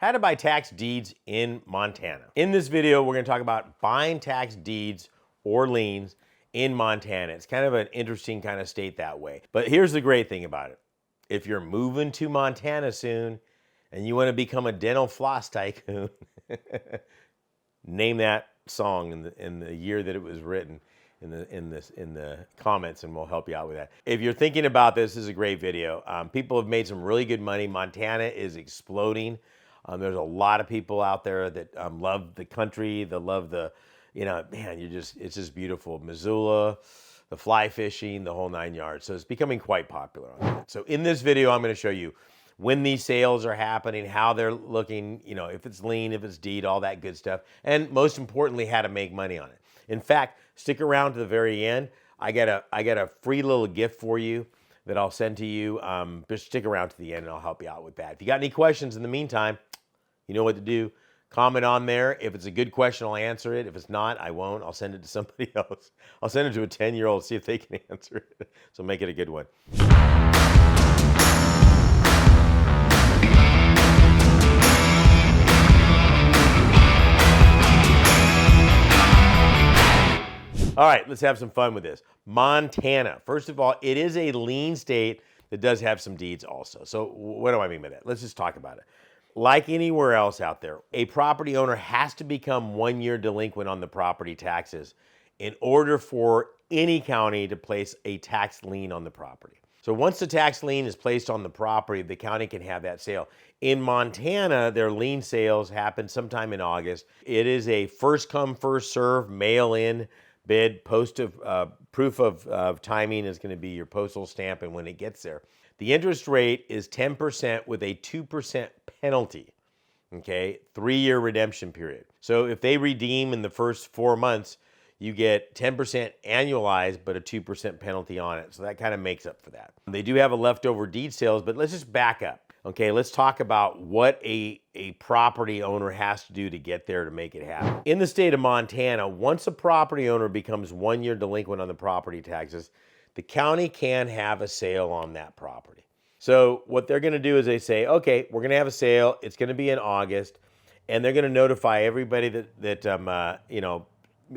How to buy tax deeds in Montana. In this video, we're going to talk about buying tax deeds or liens in Montana. It's kind of an interesting kind of state that way. But here's the great thing about it. If you're moving to Montana soon and you want to become a dental floss tycoon, name that song in the year that it was written in the comments, and we'll help you out with that. If you're thinking about this, this is a great video. People have made some really good money. Montana is exploding. There's a lot of people out there that love the country, that love the, man, it's just beautiful. Missoula, the fly fishing, the whole 9 yards. So it's becoming quite popular on that. So in this video, I'm going to show you when these sales are happening, how they're looking, if it's lien, if it's deed, all that good stuff. And most importantly, how to make money on it. In fact, stick around to the very end. I got a free little gift for you that I'll send to you. Just stick around to the end and I'll help you out with that. If you got any questions in the meantime, you know what to do. Comment on there. If it's a good question, I'll answer it. If it's not, I won't. I'll send it to somebody else. I'll send it to a 10-year-old, see if they can answer it. So make it a good one. All right, let's have some fun with this. Montana. First of all, it is a lien state that does have some deeds also. So what do I mean by that? Let's just talk about it. Like anywhere else out there, a property owner has to become 1 year delinquent on the property taxes in order for any county to place a tax lien on the property. So once the tax lien is placed on the property, the county can have that sale. In Montana, their lien sales happen sometime in August. It is a first come, first serve, mail in bid. Proof of timing is going to be your postal stamp and when it gets there. The interest rate is 10% with a 2% penalty, okay? 3-year redemption period. So if they redeem in the first 4 months, you get 10% annualized, but a 2% penalty on it. So that kind of makes up for that. They do have a leftover deed sales, but let's just back up. Okay, let's talk about what a property owner has to do to get there to make it happen. In the state of Montana, once a property owner becomes 1 year delinquent on the property taxes, the county can have a sale on that property. So what they're going to do is they say, okay, we're going to have a sale. It's going to be in August, and they're going to notify everybody that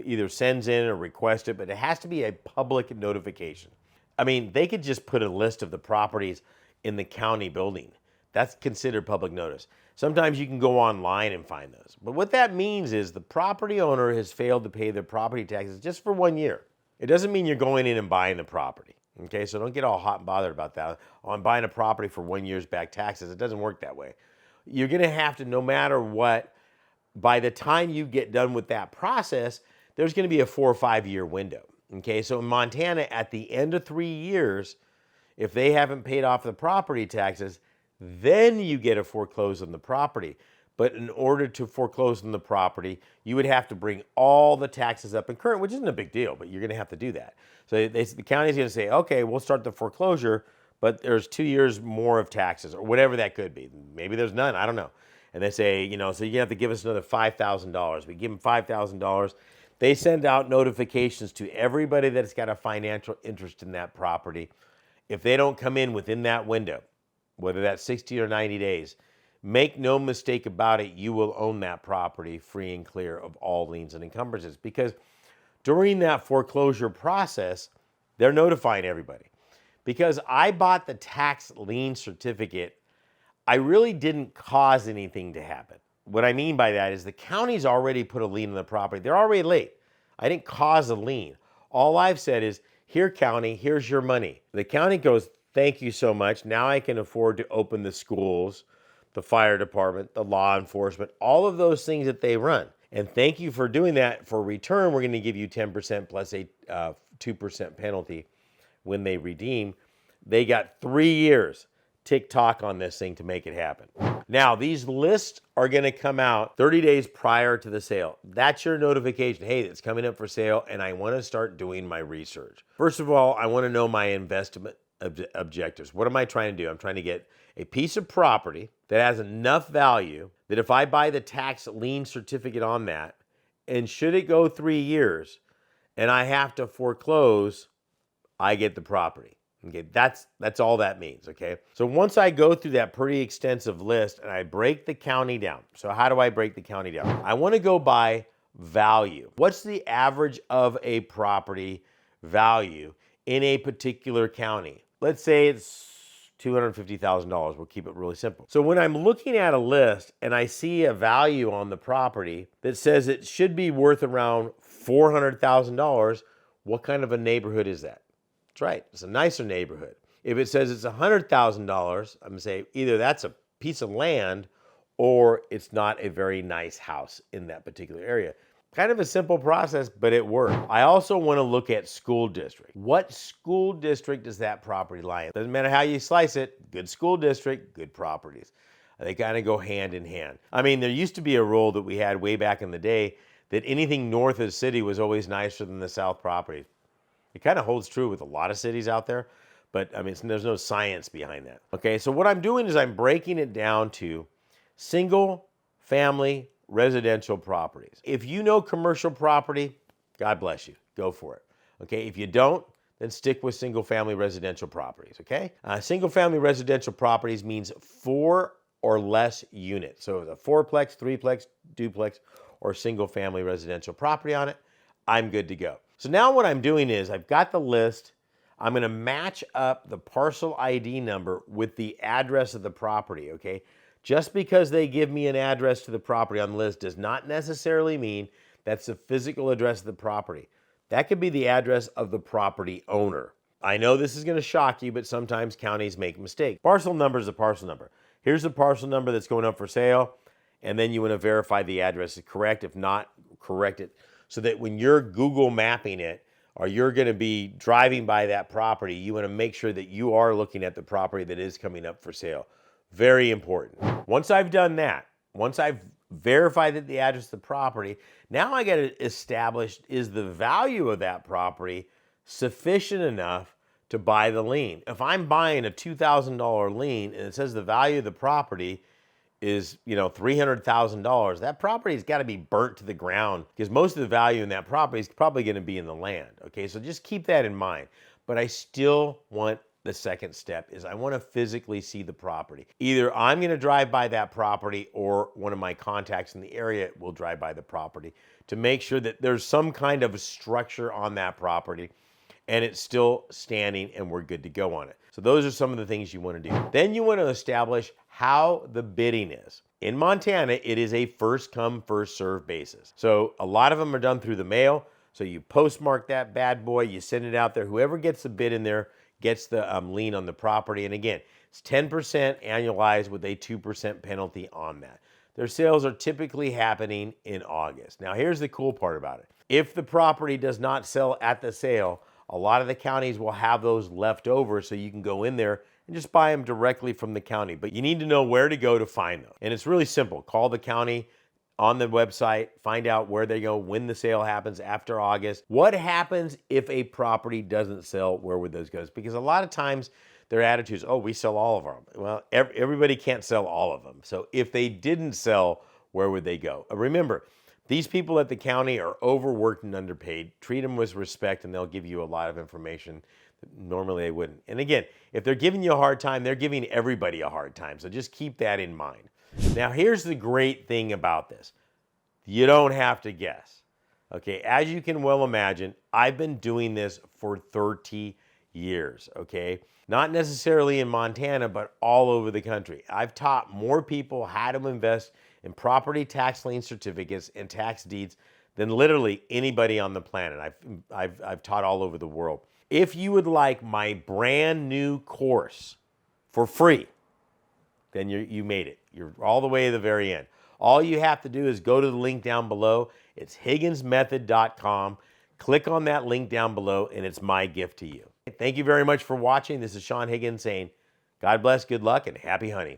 either sends in or requests it, but it has to be a public notification. I mean, they could just put a list of the properties in the county building. That's considered public notice. Sometimes you can go online and find those. But what that means is the property owner has failed to pay their property taxes just for 1 year. It doesn't mean you're going in and buying the property. Okay, so don't get all hot and bothered about that. On buying a property for 1 year's back taxes, it doesn't work that way. You're gonna have to, no matter what, by the time you get done with that process, there's gonna be a 4 or 5 year window. Okay, so in Montana, at the end of 3 years, if they haven't paid off the property taxes, then you get a foreclose on the property. But in order to foreclose on the property, you would have to bring all the taxes up in current, which isn't a big deal, but you're going to have to do that. So the county's going to say, okay, we'll start the foreclosure, but there's 2 years more of taxes or whatever that could be. Maybe there's none, I don't know. And they say, so you have to give us another $5,000. We give them $5,000. They send out notifications to everybody that's got a financial interest in that property. If they don't come in within that window, whether that's 60 or 90 days, make no mistake about it, you will own that property free and clear of all liens and encumbrances. Because during that foreclosure process, they're notifying everybody. Because I bought the tax lien certificate, I really didn't cause anything to happen. What I mean by that is the county's already put a lien on the property. They're already late. I didn't cause a lien. All I've said is, here, county, here's your money. The county goes, thank you so much. Now I can afford to open the schools, the fire department, the law enforcement, all of those things that they run. And thank you for doing that. For return, we're going to give you 10% plus a 2% penalty when they redeem. They got 3 years tick-tock on this thing to make it happen. Now, these lists are going to come out 30 days prior to the sale. That's your notification. Hey, it's coming up for sale, and I want to start doing my research. First of all, I want to know my investment objectives. What am I trying to do? I'm trying to get a piece of property that has enough value that if I buy the tax lien certificate on that, and should it go 3 years and I have to foreclose, I get the property. Okay, that's all that means, okay? So once I go through that pretty extensive list and I break the county down. So how do I break the county down? I want to go by value. What's the average of a property value in a particular county? Let's say it's $250,000. We'll keep it really simple. So when I'm looking at a list and I see a value on the property that says it should be worth around $400,000, what kind of a neighborhood is that? That's right, it's a nicer neighborhood. If it says it's $100,000, I'm gonna say either that's a piece of land or it's not a very nice house in that particular area. Kind of a simple process, but it worked. I also want to look at school district. What school district does that property lie in? Doesn't matter how you slice it, good school district, good properties. They kind of go hand in hand. I mean, there used to be a rule that we had way back in the day that anything north of the city was always nicer than the south property. It kind of holds true with a lot of cities out there, but I mean, there's no science behind that. Okay, so what I'm doing is I'm breaking it down to single family residential properties. If you know commercial property, God bless you, go for it. Okay, if you don't, then stick with single family residential properties, okay? Single family residential properties means 4 or less units. So a fourplex, threeplex, duplex, or single family residential property on it, I'm good to go. So now what I'm doing is I've got the list. I'm going to match up the parcel ID number with the address of the property, okay? Just because they give me an address to the property on the list does not necessarily mean that's the physical address of the property. That could be the address of the property owner. I know this is going to shock you, but sometimes counties make mistakes. Parcel number is a parcel number. Here's the parcel number that's going up for sale, and then you want to verify the address is correct. If not, correct it so that when you're Google mapping it or you're going to be driving by that property, you want to make sure that you are looking at the property that is coming up for sale. Very important. Once I've done that, once I've verified that the address of the property, now I got to establish, is the value of that property sufficient enough to buy the lien? If I'm buying a $2,000 lien and it says the value of the property is, $300,000, that property's got to be burnt to the ground because most of the value in that property is probably going to be in the land. Okay, so just keep that in mind. But I still want the second step is I want to physically see the property. Either I'm going to drive by that property or one of my contacts in the area will drive by the property to make sure that there's some kind of structure on that property and it's still standing and we're good to go on it. So those are some of the things you want to do. Then you want to establish how the bidding is. In Montana, it is a first come, first served basis. So a lot of them are done through the mail. So you postmark that bad boy, you send it out there. Whoever gets the bid in there gets the lien on the property. And again, it's 10% annualized with a 2% penalty on that. Their sales are typically happening in August. Now, here's the cool part about it. If the property does not sell at the sale, a lot of the counties will have those left over so you can go in there and just buy them directly from the county. But you need to know where to go to find them. And it's really simple. Call the county on the website, find out where they go, when the sale happens after August. What happens if a property doesn't sell? Where would those go? Because a lot of times their attitude is, oh, we sell all of them. Well, everybody can't sell all of them. So if they didn't sell, where would they go? Remember, these people at the county are overworked and underpaid. Treat them with respect and they'll give you a lot of information that normally they wouldn't. And again, if they're giving you a hard time, they're giving everybody a hard time. So just keep that in mind. Now, here's the great thing about this. You don't have to guess. Okay, as you can well imagine, I've been doing this for 30 years, okay? Not necessarily in Montana, but all over the country. I've taught more people how to invest in property tax lien certificates and tax deeds than literally anybody on the planet. I've taught all over the world. If you would like my brand new course for free, then you made it. You're all the way to the very end. All you have to do is go to the link down below. It's higginsmethod.com. Click on that link down below, and it's my gift to you. Thank you very much for watching. This is Saen Higgins saying, God bless, good luck, and happy hunting.